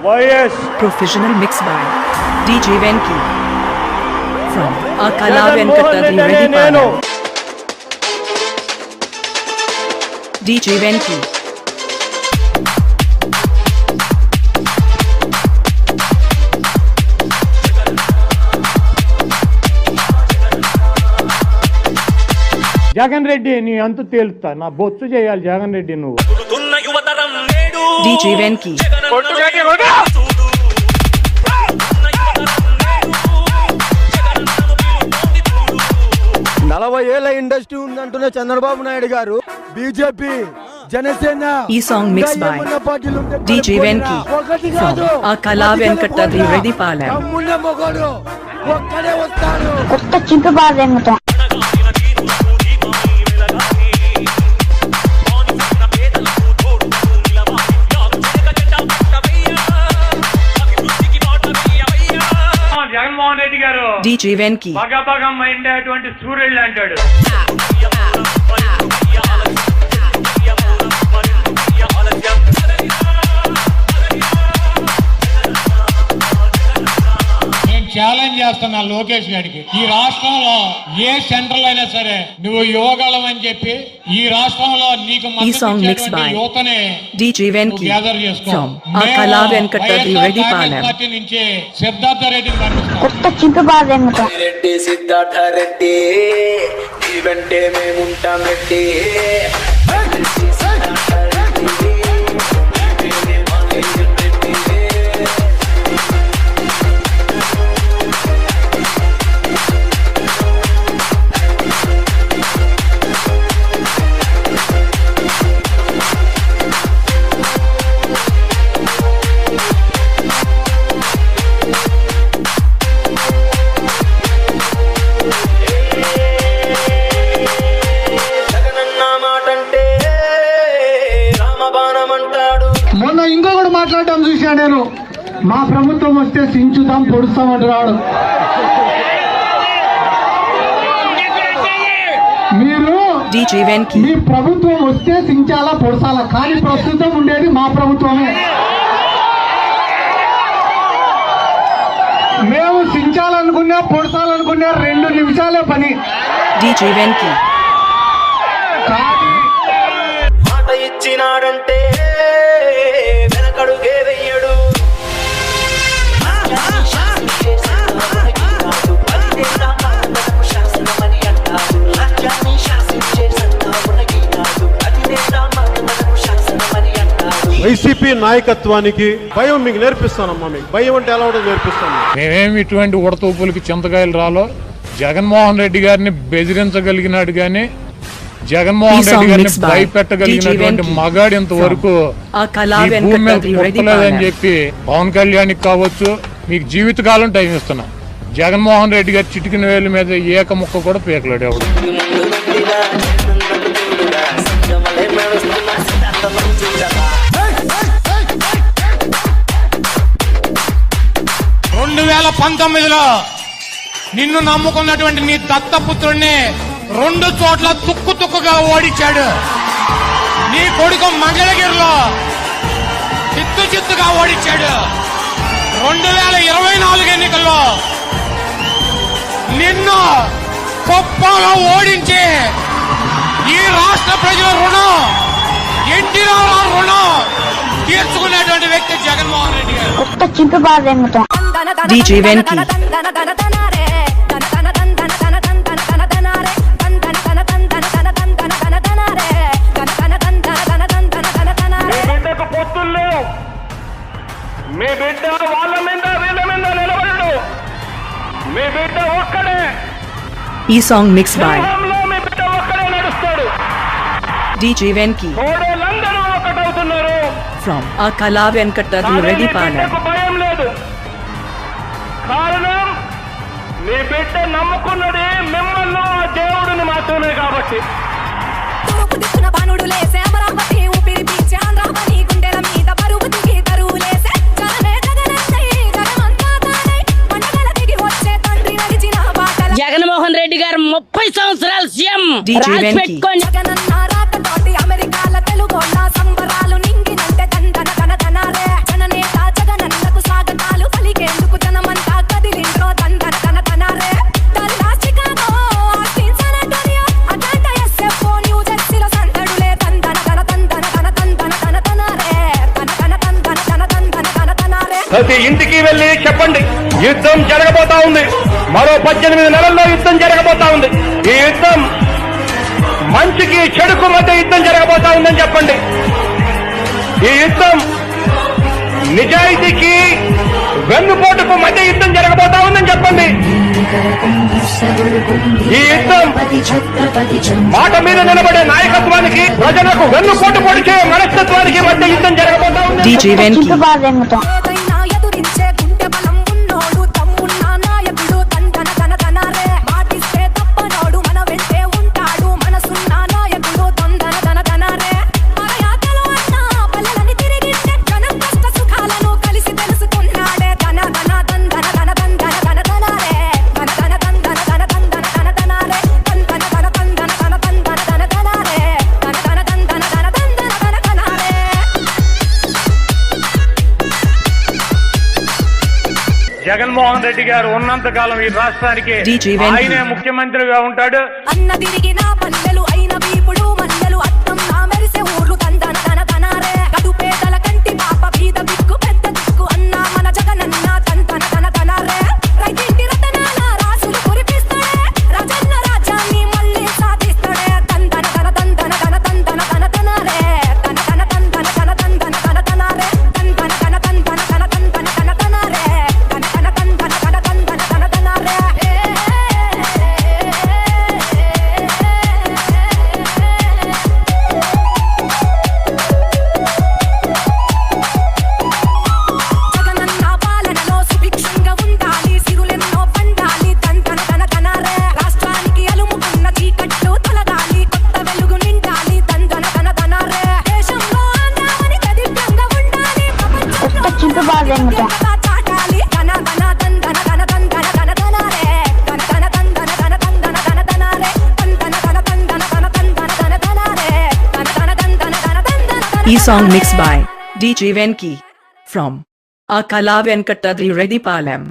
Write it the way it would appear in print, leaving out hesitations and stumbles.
Professional mix by DJ Venki from Akala Venkatadi Redipala. DJ Venki. Jagan Reddy నీ అంత తేలుతా నా బొచ్చు చేయాలి జగన్ రెడ్డి నువ్వు DJ Venki. 40 ఏళ్ల ఇండస్ట్రీ ఉందంటున్న చంద్రబాబు నాయుడు గారు బీజేపీ జనసేన ఈ song mix by DJ Venki from Akala Venkatadi Redipala. కొత్త చింపు బాగా జగన్మోహన్ రెడ్డి గారు DJ Venki. బగబగం అటువంటి సూర్యుడు అంటాడు. నేను ఛాలెంజ్ చేస్తున్నా లోకేష్ గారికి, ఈ రాష్ట్రంలో ఏ సెంట్రల్ అయినా సరే నువ్వు యువగలం అని చెప్పి ఈ రాష్ట్రంలో నీకు యువతనే DJ Venki గ్యాదర్ చేసుకో. from Akala Venkatadi Redipala. Party నుంచి సిద్ధార్థ రెడ్డిని పంపిస్తాం. కొత్త చింపు బాగా రెడ్డి సిద్ధార్థ రెడ్డి ఈ వెంటే మేముంటాం రెడ్డి. మొన్న ఇంకొకటి మాట్లాడటం చూసా నేను, మా ప్రభుత్వం వస్తే సించుతాం పొడుస్తాం అంటున్నాడు. మీరు DJ Venki. మీ ప్రభుత్వం వస్తే సించాలా పొడసాలా, కానీ ప్రస్తుతం ఉండేది మా ప్రభుత్వమే. మేము సించాలనుకున్నా పొడసాలనుకున్నా 2 నిమిషాలే పని. DJ Venki. మాట ఇచ్చినాడంటే వెనకడుగే వెయ్యడు. వైసీపీ నాయకత్వానికి భయం మీకు నేర్పిస్తానమ్మా. మీకు భయం అంటే ఎలా ఉండదు నేర్పిస్తాను. మేమేమి ఇటువంటి ఉడతూపులకి చింతకాయలు రాలో. జగన్మోహన్ రెడ్డి గారిని బెదిరించగలిగినాడు గాని జగన్మోహన్ రెడ్డి గారిని భయపెట్టగలిగినటువంటి మగాడు ఇంతవరకు ఈ భూమి మీద పుట్టలేదని చెప్పి పవన్ కళ్యాణ్కి కావచ్చు, మీకు జీవితకాలం టైం ఇస్తున్నా. జగన్మోహన్ రెడ్డి గారి చిటికిన వేలు మీద ఏక ముక్క కూడా పీకలేడు ఎవడు. 2019లో నిన్ను నమ్ముకున్నటువంటి నీ దత్తపుత్రుడిని 2 చోట్ల తుక్కుగా ఓడించాడు. నీ కొడుకు మంగళగిరిలో చిత్తుగా ఓడించాడు. 2024 ఎన్నికల్లో నిన్ను కుప్పంలో ఓడించి ఈ రాష్ట్ర ప్రజల రుణం, ఎన్టీ రామారావు రుణం తీర్చుకునేటువంటి వ్యక్తి జగన్మోహన్ రెడ్డి గారు. కొత్త చింపు బాగా DJ Venki. మీ బిడ్డ వాళ్ళ మీద వీళ్ళ మీద నిలబడడు. మీ బిడ్డ ఒక్కడే. ఈ సాంగ్ మిక్స్ బై మీ బిడ్డ ఒక్కడే నడుస్తాడు. DJ Venki కోడలందరూ ఒకటవుతున్నారు from Akala Venkatadi Redipala. భయం లేదు. కారణం మీ బిడ్డ నమ్ముకున్నది మిమ్మల్ని ఆ దేవుడిని మాత్రమే కాబట్టి. జగన్మోహన్ రెడ్డి గారు 30 సంవత్సరాలు సీఎం DJ Venki. ప్రతి ఇంటికి వెళ్ళి చెప్పండి, యుద్ధం జరగబోతా ఉంది. మరో 18 నెలల్లో యుద్ధం జరగబోతా ఉంది. ఈ యుద్ధం మంచికి చెడుకు మధ్య యుద్ధం జరగబోతా ఉందని చెప్పండి. ఈ యుద్ధం నిజాయితీకి వెన్నుపోటుకు మధ్య యుద్ధం జరగబోతా ఉందని చెప్పండి. ఈ యుద్ధం మాట మీద నిలబడే నాయకత్వానికి, ప్రజలకు వెన్నుపోటు పొడిచే మనస్తత్వానికి మధ్య యుద్ధం జరగబోతా ఉంది. DJ Venky. చింపి పారేమితో ఏదైనా ఎదురించే గుండె బలం ఉన్నోడు, తమ్మున్న నాయకుడు, తందన తన తనారే. మాటిస్తే తప్పనోడు, మన వెంటే ఉంటాడు, మనసున్న నాయకుడు, తందన తన తనారే. మరయాతలో అన్న పల్లెలని తిరిగిట్టే, జనం కష్ట సుఖాలను కలిసి తెలుసుకున్నాడే. తన తన తందన తన తందన తన తనారే. తన తన తందన తన తందన తన తనారే. తందన తన తందన తన తందన తన తనారే. తన తన తందన తన తందన తన తనారే. జగన్మోహన్ రెడ్డి గారు ఉన్నంత కాలం ఈ రాష్ట్రానికి DJ Venky. ఆయనే ముఖ్యమంత్రిగా ఉంటాడు. అన్న తిరిగిన పల్లెలు అయిన వీపుడు మల్లెలు, అద్దం నా మెరిసే ఊర్లు, తందన తన తనారే. కడుపేదల కంటి పాప, బీద బిక్కు పెద్ద దిక్కు, అన్న మన జగనన్న తందన తన తనారే. రైతింటి రతనాల రాసులు కురిపిస్తాడే, రాజన్న రాజ్యాన్ని మళ్ళీ సాధిస్తాడే. తందన తన తందన తన తందన తన తనారే. తన తన తందన తన తందన తన తనారే. తందన తన తందన తన తందన తన తనారే. తన తన తందన తన తందన తన తనారే. జగనన్న పాలనలో సుభిక్షంగా ఉండాలి, సిరులెన్నో పండాలి, తందన తన తనారే. రాష్ట్రానికి అలుముకున్న చీకట్లు తొలగాలి, కొత్త వెలుగు నిండాలి, తందన తన తనారే. దేశంలో ఆంధ్రావని దివ్యంగా ఉండాలి, కొత్త చింపి పారేమితో చాటాలి, తన తన తందన తన తందన తన తనారే. తన తన తందన తన తందన తన తనారే. తందన తన తందన తన తందన తన తనారే. తన తన తందన తన తందన తన E-song mixed by DJ Venky from Akala Venkatadri Reddy Palam.